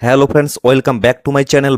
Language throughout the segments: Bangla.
Hello friends, welcome back to my channel.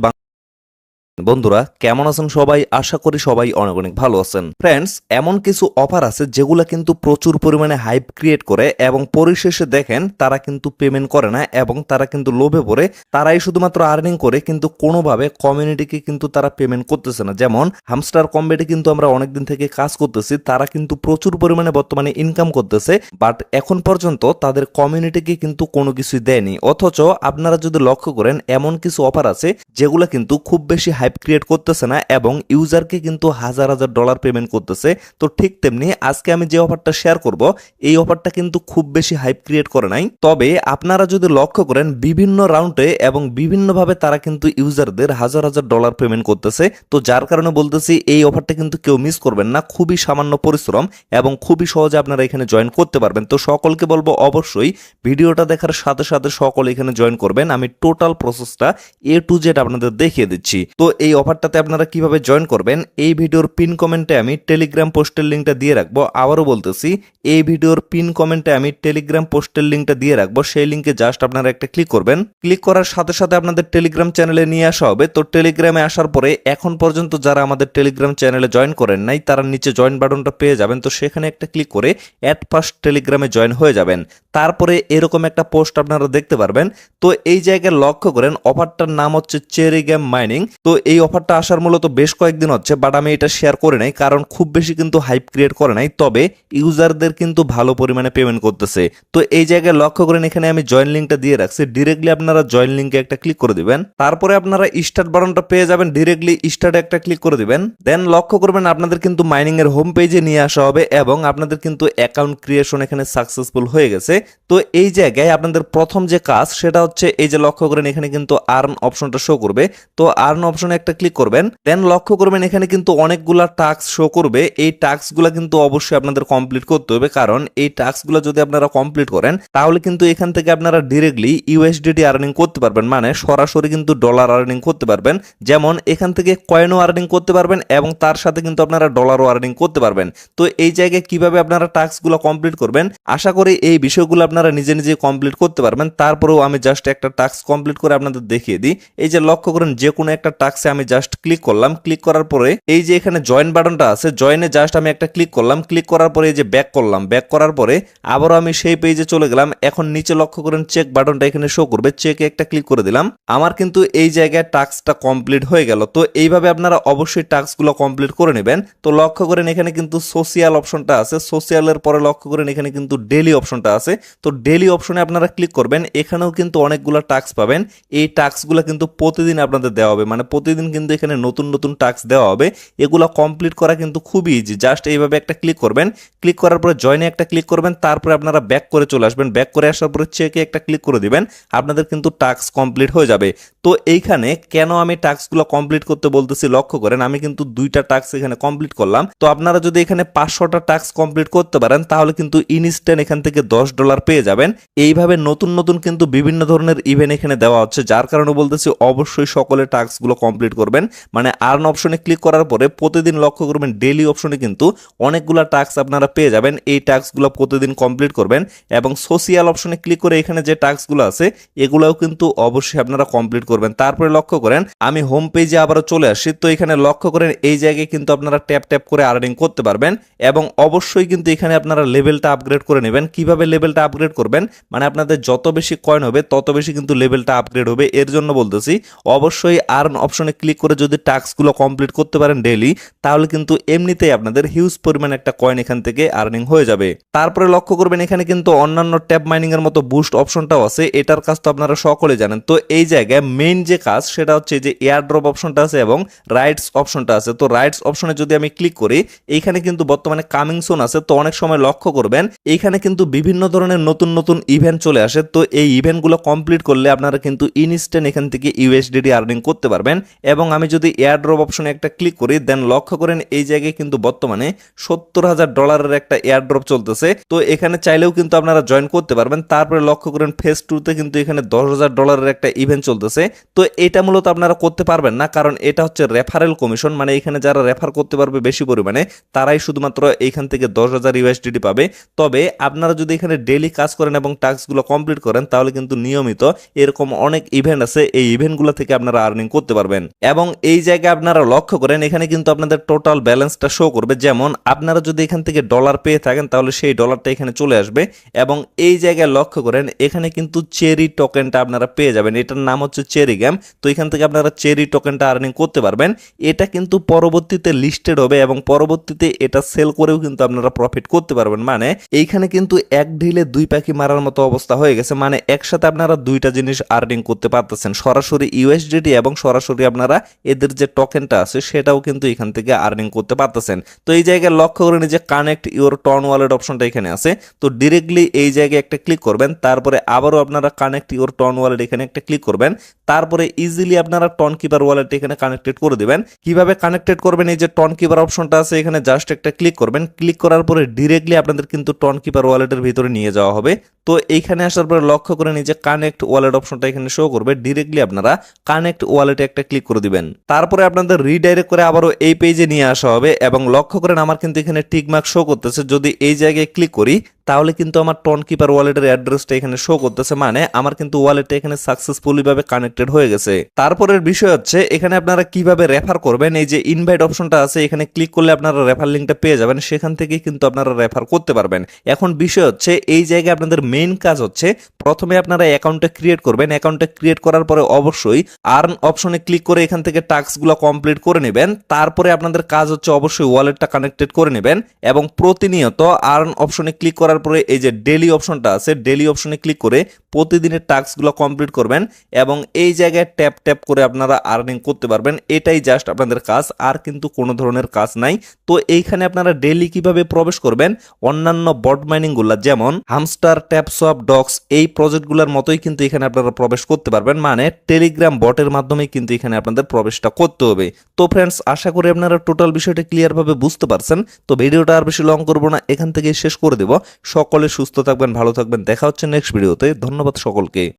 বন্ধুরা কেমন আছেন সবাই? আশা করি সবাই অনেক অনেক ভালো আছেন। ফ্রেন্ডস, এমন কিছু অফার আছে যেগুলো কিন্তু প্রচুর পরিমাণে হাইপ ক্রিয়েট করে এবং পরিশেষে দেখেন তারা কিন্তু পেমেন্ট করে না এবং তারা কিন্তু লোভে পড়ে তারাই শুধুমাত্র আর্নিং করে কিন্তু কোনোভাবে কমিউনিটিকে কিন্তু তারা পেমেন্ট করতেছে না। যেমন হামস্টার কম্বেটে কিন্তু আমরা অনেকদিন থেকে কাজ করতেছি, তারা কিন্তু প্রচুর পরিমাণে বর্তমানে ইনকাম করতেছে, বাট এখন পর্যন্ত তাদের কমিউনিটিকে কিন্তু কোনো কিছুই দেয়নি। অথচ আপনারা যদি লক্ষ্য করেন এমন কিছু অফার আছে যেগুলো কিন্তু খুব বেশি হাইপ ক্রিয়েট করতেছে না এবং ইউজারকে কিন্তু হাজার হাজার ডলার পেমেন্ট করতেছে। তো ঠিক তেমনি আজকে আমি যে অফারটা শেয়ার করব, এই অফারটা কিন্তু খুব বেশি হাইপ ক্রিয়েট করে নাই, তবে আপনারা যদি লক্ষ্য করেন বিভিন্ন রাউন্ডে এবং বিভিন্নভাবে তারা কিন্তু ইউজারদের হাজার হাজার ডলার পেমেন্ট করতেছে। তো যার কারণে বলতেছি এই অফারটা কিন্তু কেউ মিস করবেন না। খুবই সামান্য পরিশ্রম এবং খুবই সহজে আপনারা এখানে জয়েন করতে পারবেন। তো সকলকে বলবো অবশ্যই ভিডিওটা দেখার সাথে সাথে সকলে এখানে জয়েন করবেন। আমি টোটাল প্রসেসটা A to Z আপনাদের দেখিয়ে দিচ্ছি। তো এই অফারটাতে আপনারা কিভাবে জয়েন করবেন এই ভিডিওর পিন কমেন্টে আমি টেলিগ্রাম পোস্টের লিঙ্কটা দিয়ে রাখবো। আবারও বলতেছি, এই ভিডিওর পিন কমেন্টে আমি টেলিগ্রাম পোস্টের লিঙ্কটা দিয়ে রাখবো। সেই লিঙ্কে জাস্ট আপনারা একটা ক্লিক করবেন। ক্লিক করার সাথে সাথে আপনাদের টেলিগ্রাম চ্যানেলে নিয়ে আসা হবে। তো টেলিগ্রামে আসার পরে এখন পর্যন্ত যারা আমাদের টেলিগ্রাম চ্যানেলে জয়েন করেন নাই তারা নিচে জয়েন বাটনটা পেয়ে যাবেন। তো সেখানে একটা ক্লিক করে অ্যাট ফার্স্ট টেলিগ্রামে জয়েন হয়ে যাবেন। তারপরে এরকম একটা পোস্ট আপনারা দেখতে পারবেন। তো এই জায়গায় লক্ষ্য করেন অফারটার নাম হচ্ছে চেরি গেম মাইনিং। তো এই অফারটা আসার মূলত বেশ কয়েকদিন হচ্ছে, বাট আমি এটা শেয়ার করে নাই কারণ খুব বেশি কিন্তু হাইপ ক্রিয়েট করে নাই, তবে ইউজারদের কিন্তু ভালো পরিমাণে পেমেন্ট করতেছে। তো এই জায়গায় লক্ষ্য করেন এখানে আমি জয়েন লিঙ্কটা দিয়ে রাখছি। ডিরেক্টলি আপনারা জয়েন লিঙ্কে একটা ক্লিক করে দিবেন। তারপরে আপনারা স্টার্ট বাটনটা পেয়ে যাবেন, ডিরেক্টলি স্টার্টে একটা ক্লিক করে দিবেন। দেন লক্ষ্য করবেন আপনাদের কিন্তু মাইনিং এর হোম পেজে নিয়ে আসা হবে এবং আপনাদের কিন্তু অ্যাকাউন্ট ক্রিয়েশন এখানে সাকসেসফুল হয়ে গেছে। তো এই জায়গায় আপনাদের প্রথম যে কাজ সেটা হচ্ছে এই যে লক্ষ্য করেন এখানে কিন্তু আর্ন অপশনটা শো করবে। তো আর্ন অপশনে একটা ক্লিক করবেন। দেন লক্ষ্য করবেন এখানে কিন্তু অনেকগুলা টাস্ক শো করবে। এই টাস্কগুলো কিন্তু অবশ্যই আপনাদের কমপ্লিট করতে হবে, কারণ এই টাস্কগুলো যদি আপনারা কমপ্লিট করেন তাহলে কিন্তু এখান থেকে আপনারা ডিরেক্টলি ইউএসডিটি আর্নিং করতে পারবেন, মানে সরাসরি কিন্তু ডলার আর্নিং করতে পারবেন। যেমন এখান থেকে কয়েনও আর্নিং করতে পারবেন এবং তার সাথে কিন্তু আপনারা ডলারও আর্নিং করতে পারবেন। তো এই জায়গায় কিভাবে আপনারা টাস্কগুলো কমপ্লিট করবেন আশা করি এই বিষয়গুলো আপনারা নিজে নিজে কমপ্লিট করতে পারবেন। তারপরেও আমি জাস্ট একটা টাস্ক কমপ্লিট করে আপনাদের দেখিয়ে দিই। এই যে লক্ষ্য করেন যে কোনো একটা টাস্কে আমি জাস্ট ক্লিক করলাম। ক্লিক করার পরে এই যে এখানে জয়েন বাটনটা আছে, জয়েনে জাস্ট আমি একটা ক্লিক করলাম। ক্লিক করার পরে এই যে ব্যাক করলাম, ব্যাক করার পরে আবারও আমি সেই পেজে চলে গেলাম। এখন নিচে লক্ষ্য করেন চেক বাটনটা এখানে শো করবে, চেকে একটা ক্লিক করে দিলাম। আমার কিন্তু এই জায়গায় টাস্কটা কমপ্লিট হয়ে গেল। তো এইভাবে আপনারা অবশ্যই টাস্কগুলো কমপ্লিট করে নেবেন। তো লক্ষ্য করেন এখানে কিন্তু সোশিয়াল অপশনটা আছে, সোশিয়ালের পরে লক্ষ্য করেন এখানে কিন্তু ডেইলি অপশনটা আছে। তো ডেইলি অপশনে আপনারা ক্লিক করবেন। এখানেও কিন্তু অনেকগুলো টাস্ক পাবেন। এই টাস্কগুলো কিন্তু প্রতিদিন আপনাদের দেওয়া হবে, মানে প্রতিদিন কিন্তু এখানে নতুন নতুন টাস্ক দেওয়া হবে। এগুলো কমপ্লিট করা কিন্তু খুবই ইজি। জাস্ট এইভাবে একটা ক্লিক করবেন। ক্লিক করার পরে জয়েনে একটা ক্লিক করবেন। তারপরে আপনারা ব্যাক করে চলে আসবেন। ব্যাক করে আসার পরে চেকে একটা ক্লিক করে দিবেন। আপনাদের কিন্তু টাস্ক কমপ্লিট হয়ে যাবে। তো এইখানে কেন আমি টাস্কগুলো কমপ্লিট করতে বলতেছি লক্ষ্য করেন, আমি কিন্তু 2টা টাস্ক এখানে কমপ্লিট করলাম। তো আপনারা যদি এখানে 500টা টাস্ক কমপ্লিট করতে পারেন তাহলে কিন্তু ইনস্ট্যান্ট এখান থেকে $10 পেয়ে যাবেন। এইভাবে নতুন নতুন কিন্তু বিভিন্ন ধরনের ইভেন্ট এখানে দেওয়া হচ্ছে, যার কারণে বলতেছি অবশ্যই সকলে টাস্কগুলো কমপ্লিট করবেন। মানে আর্ন অপশনে ক্লিক করার পরে প্রতিদিন লক্ষ্য করবেন ডেইলি অপশনে কিন্তু অনেকগুলো টাস্ক আপনারা পেয়ে যাবেন। এই টাস্কগুলো প্রতিদিন কমপ্লিট করবেন এবং সোশিয়াল অপশনে ক্লিক করে এখানে যে টাস্কগুলো আছে এগুলোও কিন্তু অবশ্যই আপনারা কমপ্লিট করবেন। তারপরে লক্ষ্য করেন আমি হোম পেজে আবারও চলে আসি। তো এখানে লক্ষ্য করেন এই জায়গায় কিন্তু আপনারা ট্যাপ ট্যাপ করে আর্নিং করতে পারবেন এবং অবশ্যই কিন্তু এখানে আপনারা লেভেলটা আপগ্রেড করে নেবেন। কিভাবে লেভেলটা আপগ্রেড করবেন, মানে আপনাদের যত বেশি কয়েন হবে তত বেশি কিন্তু লেভেলটা আপগ্রেড হবে। এর জন্য বলতেছি অবশ্যই আর্ন অপশনে ক্লিক করে যদি টাস্কগুলো কমপ্লিট করতে পারেন ডেইলি, তাহলে কিন্তু এমনিতেই আপনাদের হিউজ পরিমাণ একটা কয়েন এখান থেকে আর্নিং হয়ে যাবে। তারপরে লক্ষ্য করবেন এখানে কিন্তু অন্যান্য ট্যাব মাইনিং এর মতো বুস্ট অপশনটাও আছে। এটার কাজ তো আপনারা সকলে জানেন। তো এই জায়গায় মেইন যে কাজ সেটা হচ্ছে যে এয়ার ড্রপ অপশনটা আছে এবং রাইটস অপশনটা আছে। তো রাইটস অপশনে যদি আমি ক্লিক করি এইখানে কিন্তু বর্তমানে কামিং সুন আছে। তো অনেক সময় লক্ষ্য করবেন এইখানে কিন্তু বিভিন্ন ধরনের নতুন নতুন ইভেন্ট চলে আসে। তো এই ইভেন্টগুলো কমপ্লিট করলে আপনারা কিন্তু ইনস্ট্যান্ট এখান থেকে ইউএসডিটি আর্নিং করতে পারবেন এবং আমি যদি এয়ারড্রপ অপশনে একটা ক্লিক করি দেন লক্ষ্য করেন এই জায়গায় কিন্তু বর্তমানে $70,000 একটা এয়ারড্রপ চলতেছে। তো এখানে চাইলেও কিন্তু আপনারা জয়েন করতে পারবেন। তারপরে লক্ষ্য করেন ফেজ 2 তে কিন্তু এখানে $10,000 একটা ইভেন্ট চলতেছে। তো এটা মূলত আপনারা করতে পারবেন না, কারণ এটা হচ্ছে রেফারেল কমিশন, মানে এখানে যারা রেফার করতে পারবে বেশি পরিমাণে তারাই শুধুমাত্র এইখান থেকে 10,000 USDT পাবে। তবে আপনারা যদি এখানে ডেইলি কাজ করেন এবং টাস্কগুলো কমপ্লিট করেন তাহলে কিন্তু নিয়মিত এরকম অনেক ইভেন্ট আছে, এই ইভেন্টগুলো থেকে আপনারা আর্নিং করতে পারবেন। এবং এই জায়গায় আপনারা লক্ষ্য করেন এখানে কিন্তু আপনাদের টোটাল ব্যালেন্সটা শো করবে। যেমন আপনারা যদি এখান থেকে ডলার পেয়ে থাকেন তাহলে সেই ডলারটা এখানে চলে আসবে। এবং এই জায়গায় লক্ষ্য করেন এখানে কিন্তু চেরি টোকেনটা আপনারা পেয়ে যাবেন, এটার নাম হচ্ছে চেরি গেম। তো এখান থেকে আপনারা চেরি টোকেনটা আর্নিং করতে পারবেন। এটা কিন্তু পরবর্তীতে লিস্টেড হবে এবং পরবর্তীতে এটা সেল করেও কিন্তু আপনারা প্রফিট করতে পারবেন। মানে এইখানে কিন্তু এক ঢিলে দুই পাখি মারার মতো অবস্থা হয়ে গেছে, মানে একসাথে আপনারা দুইটা জিনিস আর্নিং করতে পারতেছেন, সরাসরি ইউএসডিটি এবং সরাসরি আপনারা এদের যে টোকেনটা আছে সেটাও কিন্তু এখান থেকে আর্নিং করতে পারতেছেন। তো এই জায়গায় লক্ষ্য করেন যে কানেক্ট ইউর টন ওয়ালেট অপশনটা এখানে আছে। তো ডিরেক্টলি এই জায়গায় একটা ক্লিক করবেন, তারপরে আবারও আপনারা কানেক্ট ইউর টন ওয়ালেট এখানে একটা ক্লিক করবেন, তারপরে ইজিলি আপনারা টন কিপার ওয়ালেট এখানে কানেক্টেড করে দিবেন। কিভাবে কানেক্টেড করবেন, এই যে টন কিপার অপশনটা আছে এখানে জাস্ট একটা ক্লিক করবেন, ক্লিক করার পরে ডিরেক্টলি আপনাদের কিন্তু টন কিপার ওয়ালেটের ভিতরে নিয়ে যাওয়া হবে। তো এইখানে আসার পরে লক্ষ্য করেন এই যে কানেক্ট ওয়ালেট অপশনটা এখানে শো করবে, ডিরেক্টলি আপনারা কানেক্ট ওয়ালেটে একটা ক্লিক করে দিবেন। তারপরে আপনাদের রিডাইরেক্ট করে আবারও এই পেজে নিয়ে আসা হবে। এবং লক্ষ্য করেন আমার কিন্তু এখানে টিক মার্ক শো করতেছে, যদি এই জায়গায় ক্লিক করি তাহলে কিন্তু আমার টন কিপার ওয়ালেটের অ্যাড্রেসটা এখানে শো করতেছে, মানে আমার কিন্তু ওয়ালেটটা এখানে সাকসেসফুলি ভাবে কানেক্টেড হয়ে গেছে। তারপরের বিষয় হচ্ছে এখানে আপনারা কিভাবে রেফার করবেন। এই যে ইনভাইট অপশনটা আছে এখানে ক্লিক করলে আপনারা রেফার লিঙ্কটা পেয়ে যাবেন, সেখান থেকে কিন্তু আপনারা রেফার করতে পারবেন। এখন বিষয় হচ্ছে এই জায়গায় আপনাদের মেইন কাজ হচ্ছে প্রথমে আপনারা অ্যাকাউন্টটা ক্রিয়েট করবেন। অ্যাকাউন্টটা ক্রিয়েট করার পরে অবশ্যই আর্ন অপশনে ক্লিক করে এখান থেকে টাস্কগুলো কমপ্লিট করে নেবেন। তারপরে আপনাদের কাজ হচ্ছে অবশ্যই ওয়ালেটটা কানেক্টেড করে নেবেন এবং প্রতিনিয়ত আর্ন অপশনে ক্লিক করার পরে এই যে ডেইলি অপশনটা আছে ডেইলি অপশনে ক্লিক করে প্রতিদিনের টাস্কগুলো কমপ্লিট করবেন এবং এই জায়গায় ট্যাপ ট্যাপ করে আপনারা আর্নিং করতে পারবেন। এটাই জাস্ট আপনাদের কাজ, আর কিন্তু কোনো ধরনের কাজ নাই। তো এইখানে আপনারা ডেইলি কিভাবে প্রবেশ করবেন, অন্যান্য বট মাইনিংগুলো যেমন হামস্টার, ট্যাপসপ, ডক্স এই প্রজেক্টগুলোর মতোই কিন্তু এখানে আপনারা প্রবেশ করতে পারবেন, মানে টেলিগ্রাম বটের মাধ্যমে কিন্তু এখানে আপনাদের প্রবেশটা করতে হবে। তো ফ্রেন্ডস, আশা করি আপনারা টোটাল বিষয়টা ক্লিয়ারভাবে বুঝতে পারছেন। তো ভিডিওটা আর বেশি লং করবো না, এখান থেকে শেষ করে দেব। সকলে সুস্থ থাকবেন, ভালো থাকবেন, দেখা হচ্ছে নেক্সট ভিডিওতে। ধন্যবাদ সকলকে।